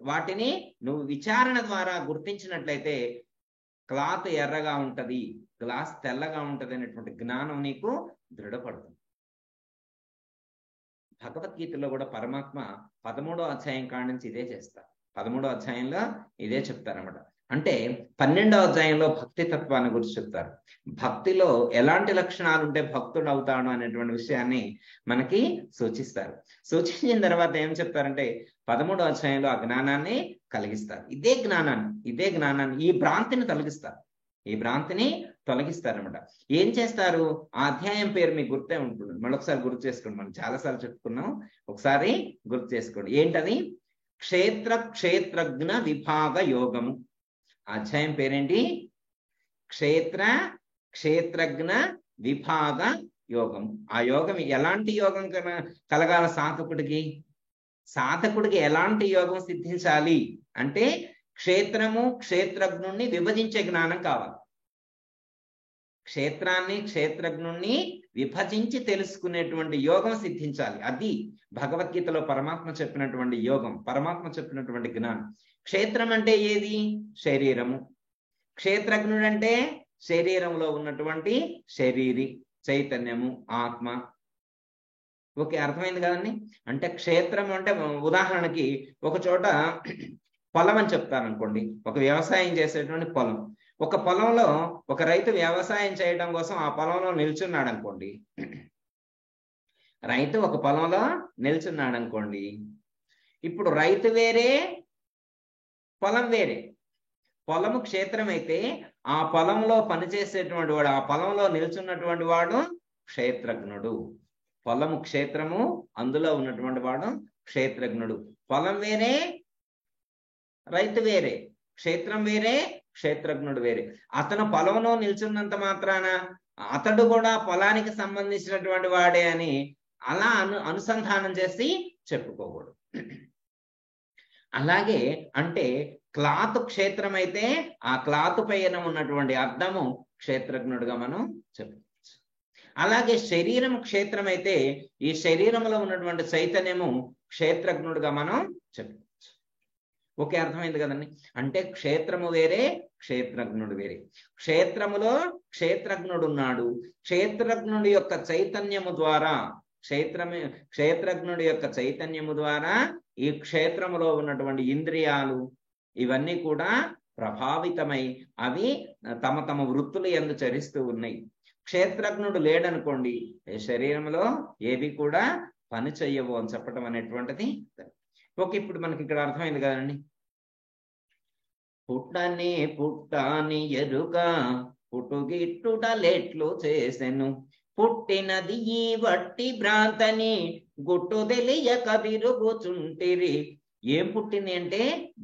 వాటిని నువ్వు విచారణ ద్వారా గుర్తించినట్లయితే క్లాత్ ఎర్రగా ఉంటది, గ్లాస్ తెల్లగా ఉంటది అనేటువంటి జ్ఞానం నీకు దృఢపడుతుంది. భగవద్గీతలో కూడా పరమాత్మ 13వ అధ్యాయం కాడి నుంచి ఇదే చేస్తారు. 13వ అధ్యాయంలో ఇదే చెప్తారన్నమాట. అంటే 12వ అధ్యాయంలో భక్తి తత్వాన్ని గురించి చెప్తారు. భక్తిలో ఎలాంటి లక్షణాలు ఉంటే భక్తుడు అవుతాడు అనేటువంటి విషయాన్ని మనకి సూచిస్తారు. సూచించిన తర్వాత ఏం చెప్తారంటే 13వ అధ్యాయంలో ఆ జ్ఞానాన్ని కలిగిస్తారు. ఇదే జ్ఞానాన్ని ఈ భ్రాంతిని తొలగిస్తారనమాట. ఏం చేస్తారు? ఆ అధ్యాయం పేరు మీకు గుర్తే ఉంటుంది. మరొకసారి గుర్తు చేసుకోండి. మనం చాలాసార్లు చెప్పుకున్నాం, ఒకసారి గుర్తు చేసుకోండి. ఏంటది? క్షేత్రజ్ఞ విభాగ యోగము. అధ్యాయం పేరేంటి? క్షేత్రజ్ఞ విభాగ యోగం. ఆ యోగం ఎలాంటి యోగం కలగాల సాధకుడికి ఎలాంటి యోగం సిద్ధించాలి అంటే క్షేత్రజ్ఞుణ్ణి విభజించే జ్ఞానం కావాలి. క్షేత్రజ్ఞుణ్ణి విభజించి తెలుసుకునేటువంటి యోగం సిద్ధించాలి. అది భగవద్గీతలో పరమాత్మ చెప్పినటువంటి యోగం, పరమాత్మ చెప్పినటువంటి జ్ఞానం. క్షేత్రం అంటే ఏది? శరీరము. క్షేత్రజ్ఞుడు అంటే శరీరంలో ఉన్నటువంటి శరీరి, చైతన్యము, ఆత్మ. ఓకే, అర్థమైంది కదండి? అంటే క్షేత్రం అంటే ఉదాహరణకి ఒక చోట పొలం అని చెప్తాను అనుకోండి. ఒక వ్యవసాయం చేసేటువంటి పొలం. ఒక పొలంలో ఒక రైతు వ్యవసాయం చేయడం కోసం ఆ పొలంలో నిల్చున్నాడు అనుకోండి. రైతు ఒక పొలంలో నిల్చున్నాడు అనుకోండి. ఇప్పుడు రైతు వేరే, పొలం వేరే. పొలము క్షేత్రం అయితే ఆ పొలంలో పనిచేసేటువంటి వాడు, ఆ పొలంలో నిల్చున్నటువంటి వాడు క్షేత్రజ్ఞుడు. పొలము క్షేత్రము, అందులో ఉన్నటువంటి వాడు క్షేత్రజ్ఞుడు. పొలం వేరే, రైతు వేరే. క్షేత్రం వేరే, క్షేత్రజ్ఞుడు వేరే. అతను పొలంలో నిల్చున్నంత మాత్రాన అతడు కూడా పొలానికి సంబంధించినటువంటి వాడే అని అలా అనుసంధానం చేసి చెప్పుకోకూడదు. అలాగే అంటే క్లాత్ క్షేత్రం అయితే ఆ క్లాత్ పైన ఉన్నటువంటి అర్థము క్షేత్రజ్ఞుడుగా మనం చెప్పుకోవచ్చు. అలాగే శరీరం క్షేత్రం అయితే ఈ శరీరంలో ఉన్నటువంటి చైతన్యము క్షేత్రజ్ఞుడుగా మనం చెప్పవచ్చు. ఓకే, అర్థమైంది కదండి. అంటే క్షేత్రము వేరే, క్షేత్రజ్ఞుడు వేరే. క్షేత్రములో క్షేత్రజ్ఞుడు ఉన్నాడు. క్షేత్రజ్ఞుడి యొక్క చైతన్యము ద్వారా క్షేత్రజ్ఞుడి యొక్క చైతన్యము ద్వారా ఈ క్షేత్రములో ఉన్నటువంటి ఇంద్రియాలు ఇవన్నీ కూడా ప్రభావితమై అవి తమ తమ వృత్తులు యందు చరిస్తూ ఉన్నాయి. క్షేత్రజ్ఞుడు లేడనుకోండి, శరీరంలో ఏవి కూడా పని చెయ్యవు అని చెప్పటం అనేటువంటిది. ఓకే, ఇప్పుడు మనకి ఇక్కడ అర్థమైంది కదండి. పుట్టని ఎరుక పుట్టుగిట్టుటలెట్లు చేసెను, పుట్టినది ఈ వట్టి భ్రాంతని గుట్టు తెలియక తిరుగుచుంటిరి. ఏం పుట్టింది అంటే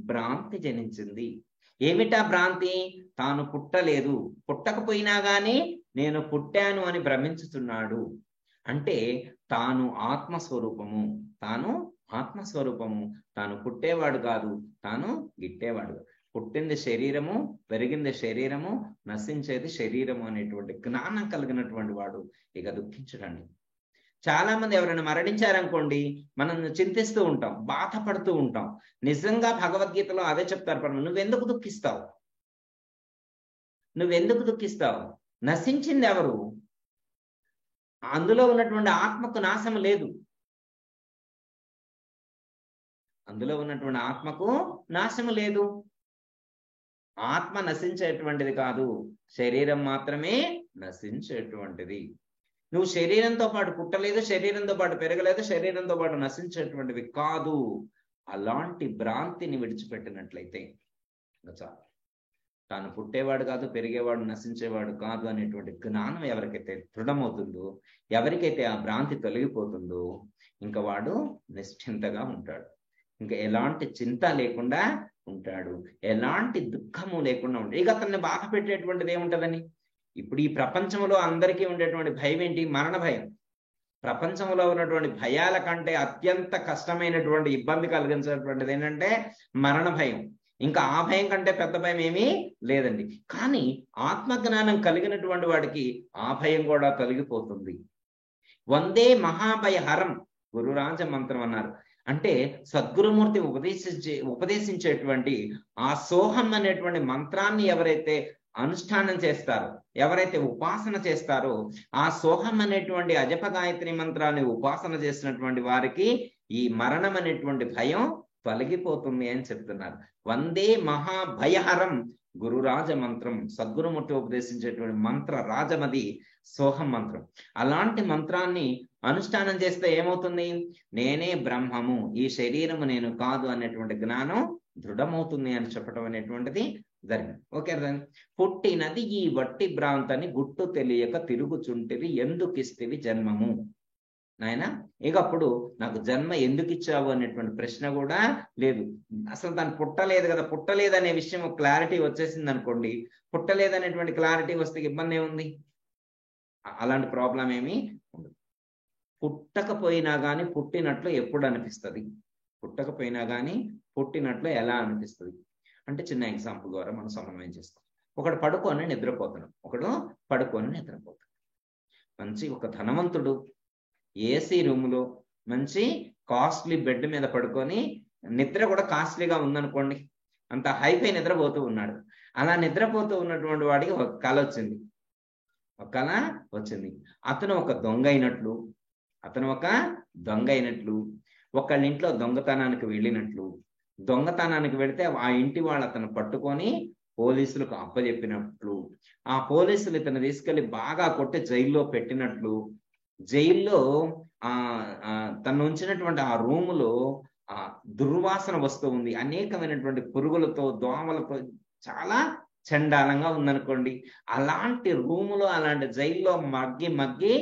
భ్రాంతి జనించింది. ఏమిటా భ్రాంతి? తాను పుట్టలేదు, పుట్టకపోయినా గాని నేను పుట్టాను అని భ్రమించుతున్నాడు. అంటే తాను ఆత్మస్వరూపము, తాను పుట్టేవాడు కాదు, తాను గిట్టేవాడు. పుట్టింది శరీరము, పెరిగింది శరీరము, నశించేది శరీరము అనేటువంటి జ్ఞానం కలిగినటువంటి వాడు ఇక దుఃఖించడండి. చాలా మంది ఎవరైనా మరణించారనుకోండి, మనం చింతిస్తూ ఉంటాం, బాధపడుతూ ఉంటాం. నిజంగా భగవద్గీతలో అదే చెప్తారు, నువ్వెందుకు దుఃఖిస్తావు? నశించింది ఎవరు? అందులో ఉన్నటువంటి ఆత్మకు నాశము లేదు. నాశము లేదు. ఆత్మ నశించేటువంటిది కాదు, శరీరం మాత్రమే నశించేటువంటిది. నువ్వు శరీరంతో పాటు పుట్టలేదు, శరీరంతో పాటు పెరగలేదు, శరీరంతో పాటు నశించేటువంటివి కాదు. అలాంటి భ్రాంతిని విడిచిపెట్టినట్లయితే చాలు. తాను పుట్టేవాడు కాదు, పెరిగేవాడు, నశించేవాడు కాదు అనేటువంటి జ్ఞానం ఎవరికైతే దృఢమవుతుందో, ఎవరికైతే ఆ భ్రాంతి తొలగిపోతుందో, ఇంకా వాడు నిశ్చింతగా ఉంటాడు. ఇంకా ఎలాంటి చింత లేకుండా ఉంటాడు, ఎలాంటి దుఃఖము లేకుండా ఉంటాడు. ఇక అతన్ని బాధ పెట్టేటువంటిది ఏముంటదని? ఇప్పుడు ఈ ప్రపంచంలో అందరికీ ఉండేటువంటి భయం ఏంటి? మరణ భయం. ప్రపంచంలో ఉన్నటువంటి భయాల కంటే అత్యంత కష్టమైనటువంటి ఇబ్బంది కలిగించేటువంటిది ఏంటంటే మరణ భయం. ఇంకా ఆ భయం కంటే పెద్ద భయం ఏమీ లేదండి. కానీ ఆత్మజ్ఞానం కలిగినటువంటి వాడికి ఆ భయం కూడా తొలగిపోతుంది. వందే మహాభయహరం గురురాజ మంత్రం అన్నారు. అంటే సద్గురుమూర్తి ఉపదేశించేటువంటి ఆ సోహం అనేటువంటి మంత్రాన్ని ఎవరైతే అనుష్ఠానం చేస్తారో, ఎవరైతే ఉపాసన చేస్తారో, ఆ సోహం అనేటువంటి అజప గాయత్రి మంత్రాన్ని ఉపాసన చేసినటువంటి వారికి ఈ మరణం అనేటువంటి భయం తొలగిపోతుంది అని చెప్తున్నారు. వందే మహాభయహరం గురురాజ మంత్రం, సద్గురుమూర్తి ఉపదేశించేటువంటి మంత్ర రాజమది సోహం మంత్రం. అలాంటి మంత్రాన్ని అనుష్ఠానం చేస్తే ఏమవుతుంది? నేనే బ్రహ్మము, ఈ శరీరము నేను కాదు అనేటువంటి జ్ఞానం దృఢమవుతుంది అని చెప్పడం అనేటువంటిది జరిగింది. ఓకే, పుట్టినది ఈ వట్టి భ్రాంతని గుట్టు తెలియక తిరుగుచుంటివి, ఎందుకిస్తివి జన్మము. నాయన ఇక అప్పుడు నాకు జన్మ ఎందుకు ఇచ్చావు అనేటువంటి ప్రశ్న కూడా లేదు. అసలు దాన్ని పుట్టలేదు కదా, పుట్టలేదనే విషయం క్లారిటీ వచ్చేసింది అనుకోండి. పుట్టలేదనేటువంటి క్లారిటీ వస్తే ఇబ్బంది ఏముంది? అలాంటి ప్రాబ్లం ఏమీ ఉండదు. పుట్టకపోయినా కానీ పుట్టినట్లు ఎప్పుడు అనిపిస్తుంది? పుట్టకపోయినా కానీ పుట్టినట్లు ఎలా అనిపిస్తుంది అంటే చిన్న ఎగ్జాంపుల్ ద్వారా మనం సమన్వయం చేస్తాం. ఒకడు పడుకొని నిద్రపోతున్నాడు, మంచి ఒక ధనవంతుడు ఏసీ రూములో మంచి కాస్ట్లీ బెడ్ మీద పడుకొని, నిద్ర కూడా కాస్ట్లీగా ఉందనుకోండి, అంత హైఫై నిద్రపోతూ ఉన్నాడు. అలా నిద్రపోతూ ఉన్నటువంటి వాడికి ఒక కళ వచ్చింది. అతను ఒక దొంగ అయినట్లు, ఒకళ్ళ ఇంట్లో దొంగతనానికి వెళితే ఆ ఇంటి వాళ్ళు అతను పట్టుకొని పోలీసులకు అప్పచెప్పినట్లు, ఆ పోలీసులు ఇతను తీసుకెళ్లి బాగా కొట్టి జైల్లో పెట్టినట్లు, జైల్లో తను ఉంచినటువంటి ఆ రూములో ఆ దుర్వాసన వస్తూ ఉంది, అనేకమైనటువంటి పురుగులతో, దోమలతో చాలా చండాలంగా ఉందనుకోండి. అలాంటి రూములో, అలాంటి జైల్లో మగ్గి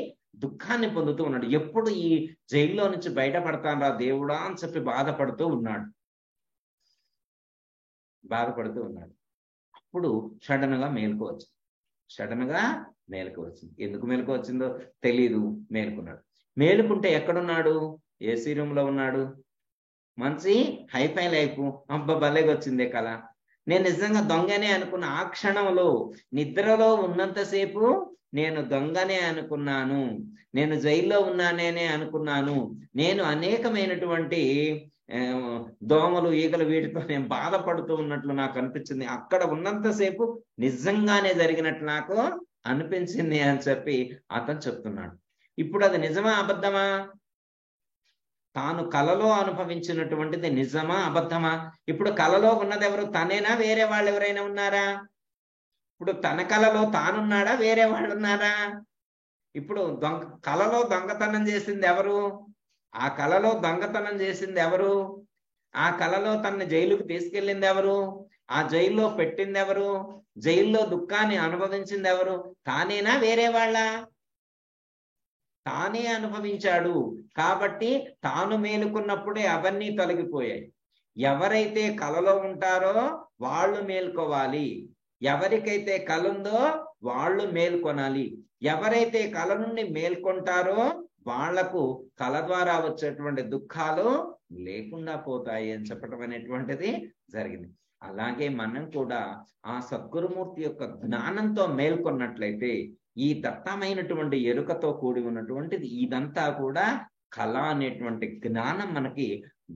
దుఃఖాన్ని పొందుతూ ఉన్నాడు. ఎప్పుడు ఈ జైల్లో నుంచి బయటపడతానరా దేవుడా అని చెప్పి బాధపడుతూ ఉన్నాడు. అప్పుడు సడన్ గా మేలుకు వచ్చింది. ఎందుకు మేలుకు వచ్చిందో తెలీదు, మేలుకున్నాడు. మేలుకుంటే ఎక్కడున్నాడు? ఏసీ రూమ్ లో ఉన్నాడు. మంచి హైఫై లైఫ్, భలేగా వచ్చిందే కళ. నేను నిజంగా దొంగనే అనుకున్న ఆ క్షణంలో, నిద్రలో ఉన్నంతసేపు నేను దొంగనే అనుకున్నాను, నేను జైల్లో ఉన్నానే అనుకున్నాను, నేను అనేకమైనటువంటి దోమలు ఈగలు వీటితో నేను బాధపడుతూ ఉన్నట్లు నాకు అనిపించింది, అక్కడ ఉన్నంతసేపు నిజంగానే జరిగినట్లు నాకు అనిపించింది అని చెప్పి అతను చెప్తున్నాడు. ఇప్పుడు అది నిజమా అబద్ధమా? తాను కలలో అనుభవించినటువంటిది నిజమా అబద్ధమా? ఇప్పుడు కలలో ఉన్నది ఎవరు? తనేనా, వేరే వాళ్ళు ఎవరైనా ఉన్నారా? ఇప్పుడు తన కలలో తానున్నాడా, వేరే వాళ్ళు ఉన్నారా? ఇప్పుడు కలలో దొంగతనం చేసింది ఎవరు? ఆ కలలో దొంగతనం చేసింది ఎవరు? ఆ కలలో తనని జైలుకు తీసుకెళ్ళింది ఎవరు? ఆ జైల్లో పెట్టింది ఎవరు? జైల్లో దుఃఖాన్ని అనుభవించింది ఎవరు? తానేనా, వేరే వాళ్ళ? తానే అనుభవించాడు కాబట్టి తాను మేలుకున్నప్పుడే అవన్నీ తొలగిపోయాయి. ఎవరైతే కలలో ఉంటారో వాళ్ళు మేల్కోవాలి, ఎవరికైతే కలుందో వాళ్ళు మేల్కొనాలి. ఎవరైతే కల నుండి మేల్కొంటారో వాళ్లకు కల ద్వారా వచ్చేటువంటి దుఃఖాలు లేకుండా పోతాయి అని చెప్పడం అనేటువంటిది జరిగింది. అలాగే మనం కూడా ఆ సద్గురుమూర్తి యొక్క జ్ఞానంతో మేల్కొన్నట్లయితే ఈ దత్తమైనటువంటి ఎరుకతో కూడి ఉన్నటువంటిది ఇదంతా కూడా కళ అనేటువంటి జ్ఞానం మనకి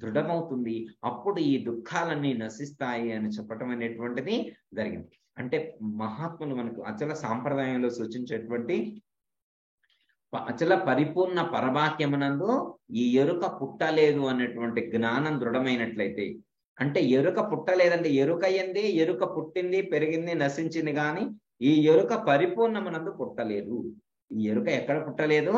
దృఢమవుతుంది. అప్పుడు ఈ దుఃఖాలన్నీ నశిస్తాయి అని చెప్పటం అనేటువంటిది జరిగింది. అంటే మహాత్ములు మనకు అచల సాంప్రదాయంలో సూచించేటువంటి అచల పరిపూర్ణ పరవాక్యమునందు ఈ ఎరుక పుట్టలేదు అనేటువంటి జ్ఞానం దృఢమైనట్లయితే, అంటే ఎరుక పుట్టలేదంటే ఎరుక అయ్యింది, ఎరుక పుట్టింది, పెరిగింది, నశించింది, కానీ ఈ ఎరుక పరిపూర్ణమునందు పుట్టలేదు. ఈ ఎరుక ఎక్కడ పుట్టలేదు?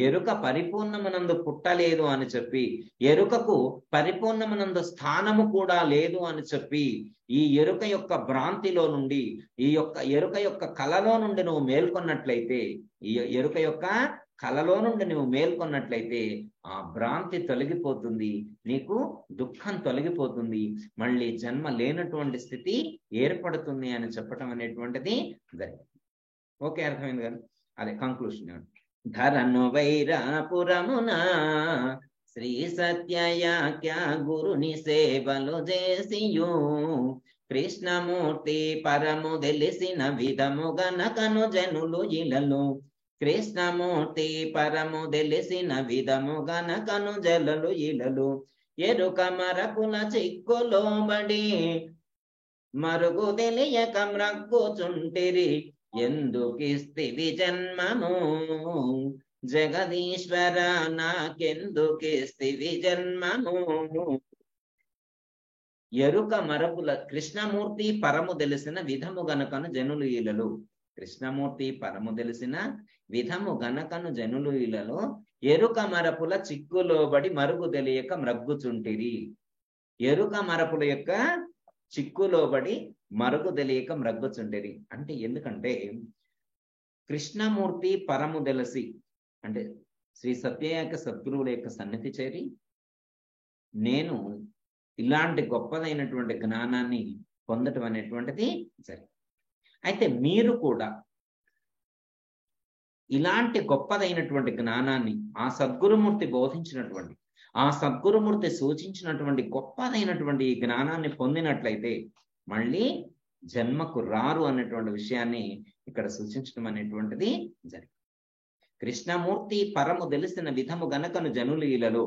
ఎరుక పరిపూర్ణమునందు పుట్టలేదు అని చెప్పి, ఎరుకకు పరిపూర్ణమునందు స్థానము కూడా లేదు అని చెప్పి, ఈ ఎరుక యొక్క భ్రాంతిలో నుండి, ఈ యొక్క ఎరుక యొక్క కలలో నుండి నువ్వు మేల్కొన్నట్లయితే, ఈ ఎరుక యొక్క కలలో నుండి నువ్వు మేల్కొన్నట్లయితే ఆ భ్రాంతి తొలగిపోతుంది, నీకు దుఃఖం తొలగిపోతుంది, మళ్ళీ జన్మ లేనటువంటి స్థితి ఏర్పడుతుంది అని చెప్పటం అనేటువంటిది జరిగింది. ఓకే, అర్థమైంది కదా? అదే కంక్లూషన్. ధరను వైరాపురమున శ్రీ సత్యయాఖ్య గురుని సేవలు చేసియు కృష్ణమూర్తి పరము తెలిసిన విధము గనకను జనులు ఇలలు, కృష్ణమూర్తి పరము తెలిసిన విధము గనకను జలలు ఇలలు, ఎరుక మరపుల చిక్కులోబడి మరుగు తెలియక మ్రగ్గుచుంటిరి, ఎందుకిస్తివి జన్మము జగదీశ్వర నాకెందుకిస్తివి జన్మము. ఎరుక మరపుల కృష్ణమూర్తి పరము తెలిసిన విధము గనకను జనులు ఇలలు, కృష్ణమూర్తి పరము తెలిసిన విధము గనకను జనులు ఇలలో, ఎరుక మరపుల చిక్కులోబడి మరుగు తెలియక మ్రగ్గుచుంటిరి. ఎరుక మరపుల యొక్క చిక్కులోబడి మరుగు తెలియక మ్రగ్గుచుంటిరి అంటే ఎందుకంటే కృష్ణమూర్తి పరము తెలిసి, అంటే శ్రీ సత్యయాక సద్గురువుల యొక్క సన్నిధి చేరి నేను ఇలాంటి గొప్పదైనటువంటి జ్ఞానాన్ని పొందటం అనేటువంటిది జరిగింది. అయితే మీరు కూడా ఇలాంటి గొప్పదైనటువంటి జ్ఞానాన్ని ఆ సద్గురుమూర్తి బోధించినటువంటి, ఆ సద్గురుమూర్తి సూచించినటువంటి గొప్పదైనటువంటి ఈ జ్ఞానాన్ని పొందినట్లయితే మళ్ళీ జన్మకు రారు అనేటువంటి విషయాన్ని ఇక్కడ సూచించడం అనేటువంటిది జరిగింది. కృష్ణమూర్తి పరము తెలిసిన విధము గనకను జనులు ఇలలో,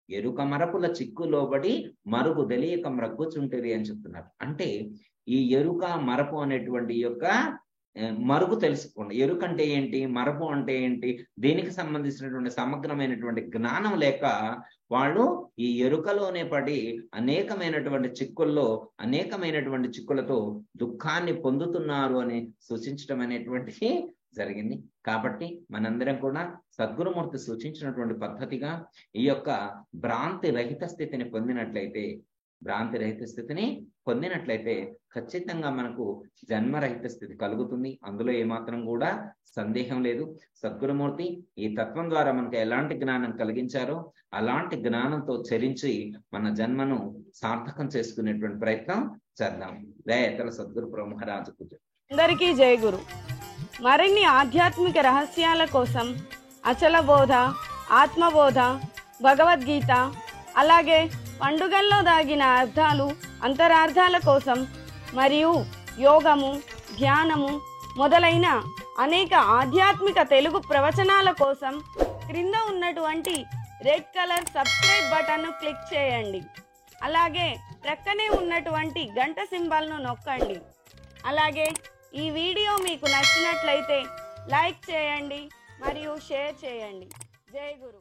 ఎరుక మరపుల చిక్కులోబడి మరుగు తెలియక మ్రగ్గుచుంటిరి అని చెప్తున్నారు. అంటే ఈ ఎరుక మరపు అనేటువంటి యొక్క మరుగు తెలుసుకోండి. ఎరుక అంటే ఏంటి, మరపు అంటే ఏంటి, దీనికి సంబంధించినటువంటి సమగ్రమైనటువంటి జ్ఞానం లేక వాళ్ళు ఈ ఎరుకలోనే పడి అనేకమైనటువంటి చిక్కుల్లో అనేకమైనటువంటి చిక్కులతో దుఃఖాన్ని పొందుతున్నారు అని సూచించడం అనేటువంటిది జరిగింది. కాబట్టి మనందరం కూడా సద్గురుమూర్తి సూచించినటువంటి పద్ధతిగా ఈ యొక్క భ్రాంతి రహిత స్థితిని పొందినట్లయితే, భ్రాంతి రహిత స్థితిని పొందినట్లయితే ఖచ్చితంగా మనకు జన్మరహిత స్థితి కలుగుతుంది. అందులో ఏమాత్రం కూడా సందేహం లేదు. సద్గురుమూర్తి ఈ తత్వం ద్వారా మనకు ఎలాంటి జ్ఞానం కలిగించారో అలాంటి జ్ఞానంతో చరించి మన జన్మను సార్థకం చేసుకునేటువంటి ప్రయత్నం చేద్దాం. దయతల సద్గురు ప్రభు మహారాజుకు అందరికీ జయ గురు. మరిన్ని ఆధ్యాత్మిక రహస్యాల కోసం అచల బోధ, ఆత్మబోధ, భగవద్గీత, అలాగే పండుగల్లో దాగిన అర్థాలు, అంతరార్థాల కోసం మరియు యోగము, ధ్యానము మొదలైన అనేక ఆధ్యాత్మిక తెలుగు ప్రవచనాల కోసం క్రింద ఉన్నటువంటి రెడ్ కలర్ సబ్స్క్రైబ్ బటన్ను క్లిక్ చేయండి. అలాగే ప్రక్కనే ఉన్నటువంటి గంట సింబల్ను నొక్కండి. అలాగే ఈ వీడియో మీకు నచ్చినట్లయితే లైక్ చేయండి మరియు షేర్ చేయండి. జై గురు.